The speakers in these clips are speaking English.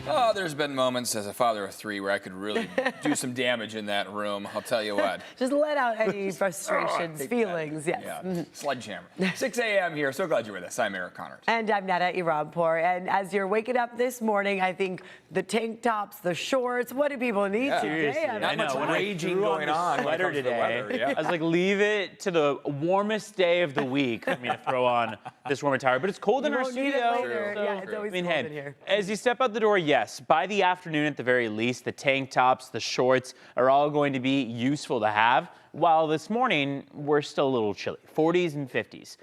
Oh, there's been moments as a father of three where I could really do some damage in that room. I'll tell you what. Just let out any frustrations, feelings. Yes. Yeah. Sledgehammer. 6 a.m. here. So glad you're with us. I'm Eric Connors. And I'm Nada Irampour. And as you're waking up this morning, I think the tank tops, the shorts, what do people need today? Not much raging going on when it comes to the weather. Yeah. I was like, leave it to the warmest day of the week for me to throw on this warm attire. But it's cold in our studio. Yeah, it's always cold in here. As you step out the door, yes, by the afternoon at the very least, the tank tops, the shorts are all going to be useful to have. While this morning, we're still a little chilly, 40s and 50s.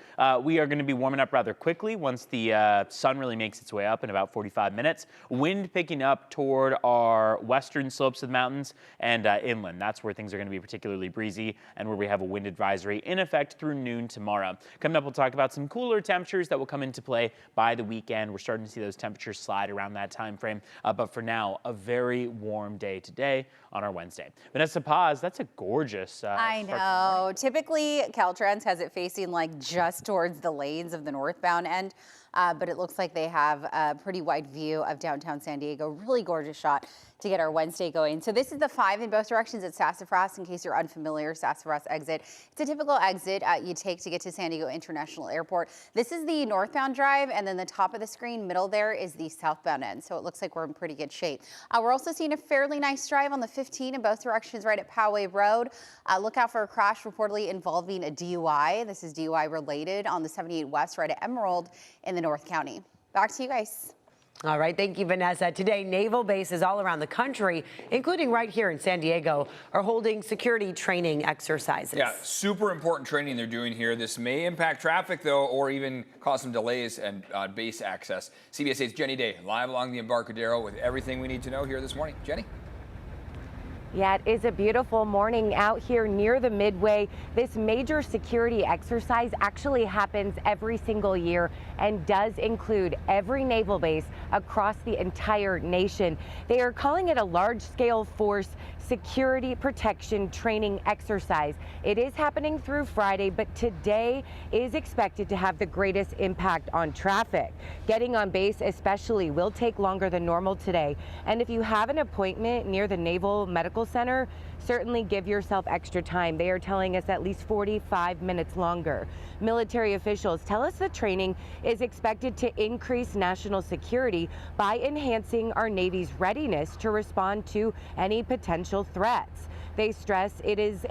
We are going to be warming up rather quickly once the sun really makes its way up in about 45 minutes. Wind picking up toward our western slopes of the mountains and inland. That's where things are going to be particularly breezy and where we have a wind advisory in effect through noon tomorrow. Coming up, we'll talk about some cooler temperatures that will come into play by the weekend. We're starting to see those temperatures slide around that time frame. But for now, a very warm day today on our Wednesday. Vanessa Paz, that's a gorgeous I know. Typically, Caltrans has it facing like just towards the lanes of the northbound end, but it looks like they have a pretty wide view of downtown San Diego. Really gorgeous shot to get our Wednesday going. So this is the 5 in both directions at Sassafras. In case you're unfamiliar, Sassafras exit. It's a typical exit you take to get to San Diego International Airport. This is the northbound drive, and then the top of the screen, middle there, is the southbound end. So it looks like we're in pretty good shape. We're also seeing a fairly nice drive on the 15 in both directions right at Poway Road. Look out for a crash reportedly involving a DUI. This is DUI related on the 78 West right at Emerald in the North County. Back to you guys. All right, thank you, Vanessa. Today, naval bases all around the country, including right here in San Diego, are holding security training exercises. Yeah, super important training they're doing here. This may impact traffic, though, or even cause some delays and base access. CBS 8's Jenny Day, live along the Embarcadero with everything we need to know here this morning. Jenny? Yeah, it is a beautiful morning out here near the Midway. This major security exercise actually happens every single year and does include every naval base across the entire nation. They are calling it a large-scale force security protection training exercise. It is happening through Friday, but today is expected to have the greatest impact on traffic. Getting on base especially will take longer than normal today. And if you have an appointment near the Naval Medical Center, certainly give yourself extra time. They are telling us at least 45 minutes longer. Military officials tell us the training is expected to increase national security by enhancing our Navy's readiness to respond to any potential threats. They stress it is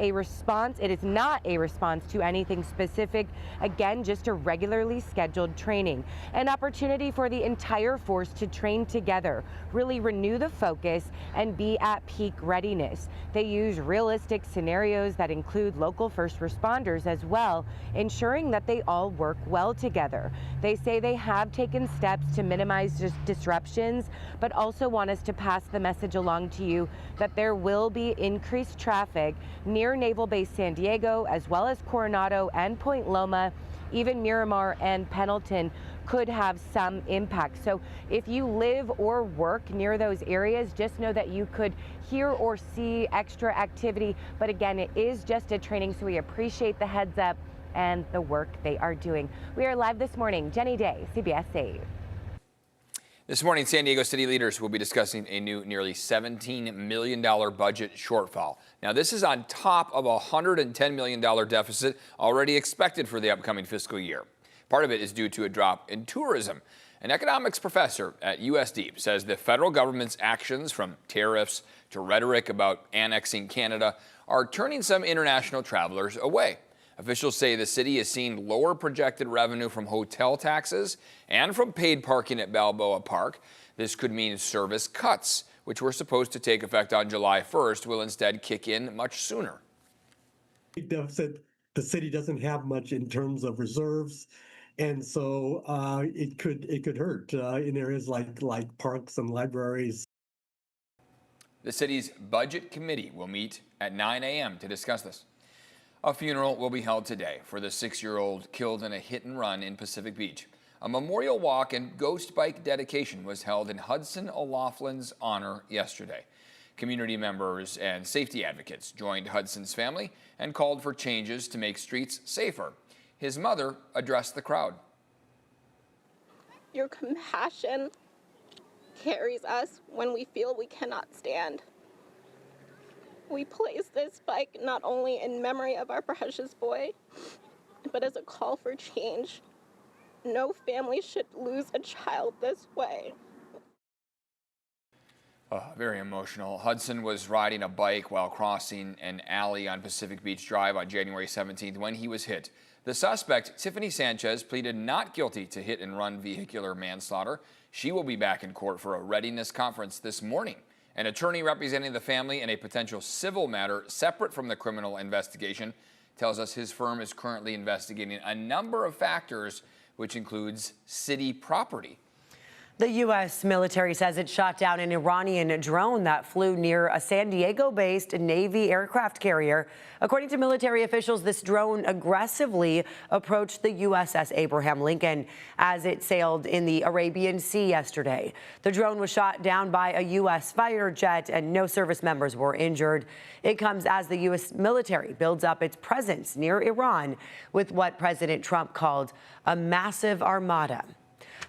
not a response to anything specific. Again, just a regularly scheduled training. An opportunity for the entire force to train together, really renew the focus, and be at peak readiness. They use realistic scenarios that include local first responders as well, ensuring that they all work well together. They say they have taken steps to minimize disruptions, but also want us to pass the message along to you that there will be increased traffic near Naval Base San Diego, as well as Coronado and Point Loma. Even Miramar and Pendleton could have some impact. So if you live or work near those areas, just know that you could hear or see extra activity. But again, it is just a training, so we appreciate the heads up and the work they are doing. We are live this morning. Jenny Day, CBS 8. This morning, San Diego city leaders will be discussing a new nearly $17 million budget shortfall. Now, this is on top of a $110 million deficit already expected for the upcoming fiscal year. Part of it is due to a drop in tourism. An economics professor at USD says the federal government's actions, from tariffs to rhetoric about annexing Canada, are turning some international travelers away. Officials say the city is seeing lower projected revenue from hotel taxes and from paid parking at Balboa Park. This could mean service cuts, which were supposed to take effect on July 1st, will instead kick in much sooner. Deficit, the city doesn't have much in terms of reserves, and so it could hurt in areas like parks and libraries. The city's budget committee will meet at 9 a.m. to discuss this. A funeral will be held today for the 6-year-old killed in a hit and run in Pacific Beach. A memorial walk and ghost bike dedication was held in Hudson O'Loughlin's honor yesterday. Community members and safety advocates joined Hudson's family and called for changes to make streets safer. His mother addressed the crowd. Your compassion carries us when we feel we cannot stand. We place this bike not only in memory of our precious boy, but as a call for change. No family should lose a child this way. Oh, very emotional. Hudson was riding a bike while crossing an alley on Pacific Beach Drive on January 17th when he was hit. The suspect, Tiffany Sanchez, pleaded not guilty to hit and run vehicular manslaughter. She will be back in court for a readiness conference this morning. An attorney representing the family in a potential civil matter separate from the criminal investigation tells us his firm is currently investigating a number of factors, which includes city property. The U.S. military says it shot down an Iranian drone that flew near a San Diego-based Navy aircraft carrier. According to military officials, this drone aggressively approached the USS Abraham Lincoln as it sailed in the Arabian Sea yesterday. The drone was shot down by a U.S. fighter jet, and no service members were injured. It comes as the U.S. military builds up its presence near Iran with what President Trump called a massive armada.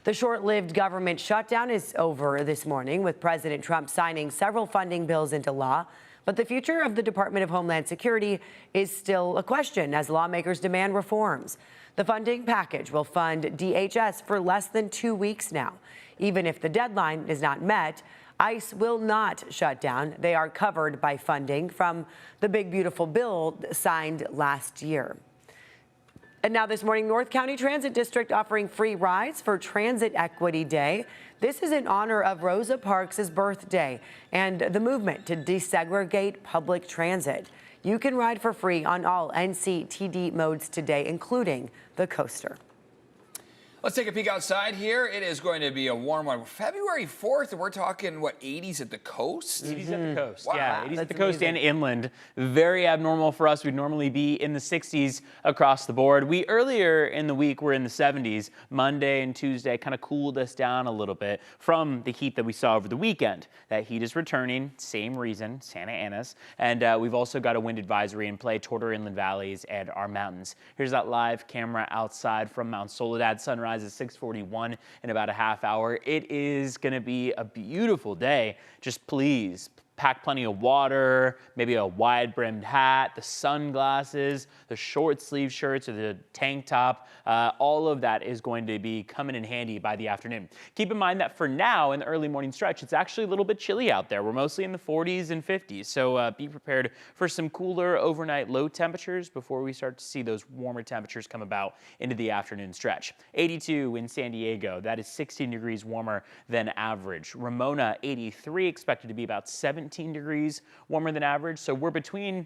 The short-lived government shutdown is over this morning, with President Trump signing several funding bills into law. But the future of the Department of Homeland Security is still a question as lawmakers demand reforms. The funding package will fund DHS for less than 2 weeks now. Even if the deadline is not met, ICE will not shut down. They are covered by funding from the Big Beautiful Bill signed last year. And now this morning, North County Transit District offering free rides for Transit Equity Day. This is in honor of Rosa Parks' birthday and the movement to desegregate public transit. You can ride for free on all NCTD modes today, including the coaster. Let's take a peek outside here. It is going to be a warm one. February 4th, and we're talking, what, 80s at the coast? 80s at the coast. Wow. Yeah, 80s That's at the coast amazing. and inland. Very abnormal for us. We'd normally be in the 60s across the board. We earlier in the week were in the 70s. Monday and Tuesday kind of cooled us down a little bit from the heat that we saw over the weekend. That heat is returning. Same reason, Santa Ana's. And we've also got a wind advisory in play toward our inland valleys and our mountains. Here's that live camera outside from Mount Soledad. Sunrise at 6:41 in about a half hour. It is going to be a beautiful day. Just please pack plenty of water, maybe a wide brimmed hat, the sunglasses, the short sleeve shirts or the tank top. All of that is going to be coming in handy by the afternoon. Keep in mind that for now in the early morning stretch, it's actually a little bit chilly out there. We're mostly in the 40s and 50s. So be prepared for some cooler overnight low temperatures before we start to see those warmer temperatures come about into the afternoon stretch. 82 in San Diego. That is 16 degrees warmer than average. Ramona, 83, expected to be about 17 degrees warmer than average. So we're between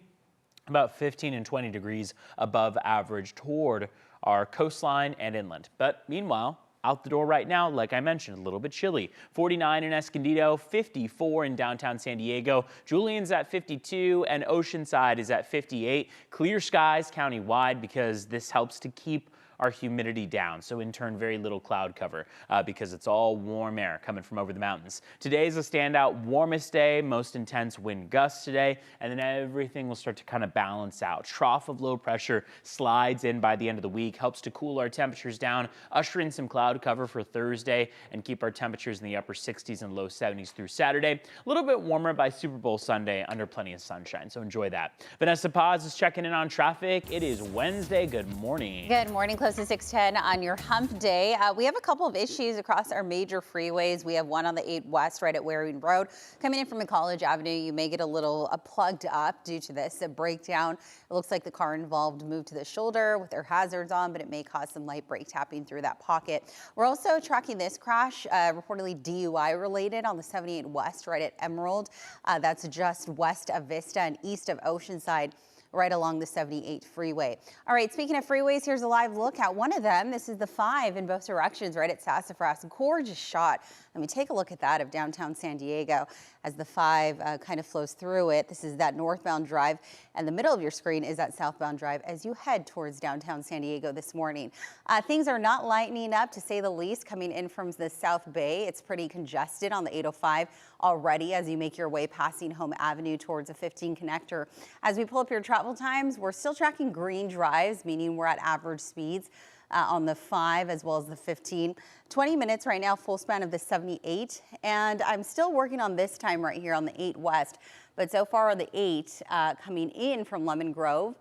about 15 and 20 degrees above average toward our coastline and inland. But meanwhile, out the door right now, like I mentioned, a little bit chilly. 49 in Escondido, 54 in downtown San Diego. Julian's at 52 and Oceanside is at 58. Clear skies countywide because this helps to keep our humidity down. So in turn, very little cloud cover because it's all warm air coming from over the mountains. Today is a standout warmest day, most intense wind gusts today, and then everything will start to kind of balance out. Trough of low pressure slides in by the end of the week, helps to cool our temperatures down, usher in some cloud cover for Thursday, and keep our temperatures in the upper 60s and low 70s through Saturday. A little bit warmer by Super Bowl Sunday under plenty of sunshine, so enjoy that. Vanessa Paz is checking in on traffic. It is Wednesday. Good morning. Good morning. Close to 610 on your hump day. We have a couple of issues across our major freeways. We have one on the 8 West right at Waring Road. Coming in from College Avenue, you may get a little plugged up due to this breakdown. It looks like the car involved moved to the shoulder with their hazards on, but it may cause some light brake tapping through that pocket. We're also tracking this crash, reportedly DUI related on the 78 West right at Emerald. That's just west of Vista and east of Oceanside, right along the 78 freeway. All right, speaking of freeways, here's a live look at one of them. This is the 5 in both directions right at Sassafras. Gorgeous shot. Let me take a look at that of downtown San Diego as the 5 kind of flows through it. This is that northbound drive, and the middle of your screen is that southbound drive as you head towards downtown San Diego this morning. Things are not lightening up, to say the least, coming in from the South Bay. It's pretty congested on the 805 already as you make your way passing Home Avenue towards a 15 connector. As we pull up your travel times, we're still tracking green drives, meaning we're at average speeds. on the 5 as well as the 15. 20 minutes right now, full span of the 78. And I'm still working on this time right here on the 8 West. But so far on the 8 coming in from Lemon Grove,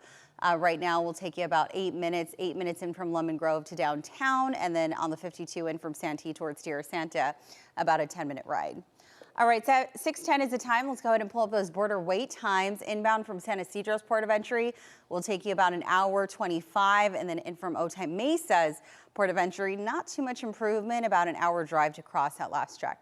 right now will take you about 8 minutes in from Lemon Grove to downtown, and then on the 52 in from Santee towards Tierra Santa, about a 10-minute ride. All right, so 6:10 is the time. Let's go ahead and pull up those border wait times. Inbound from San Ysidro's port of entry will take you about an hour 25, and then in from Otay Mesa's port of entry, not too much improvement, about an hour drive to cross at last check.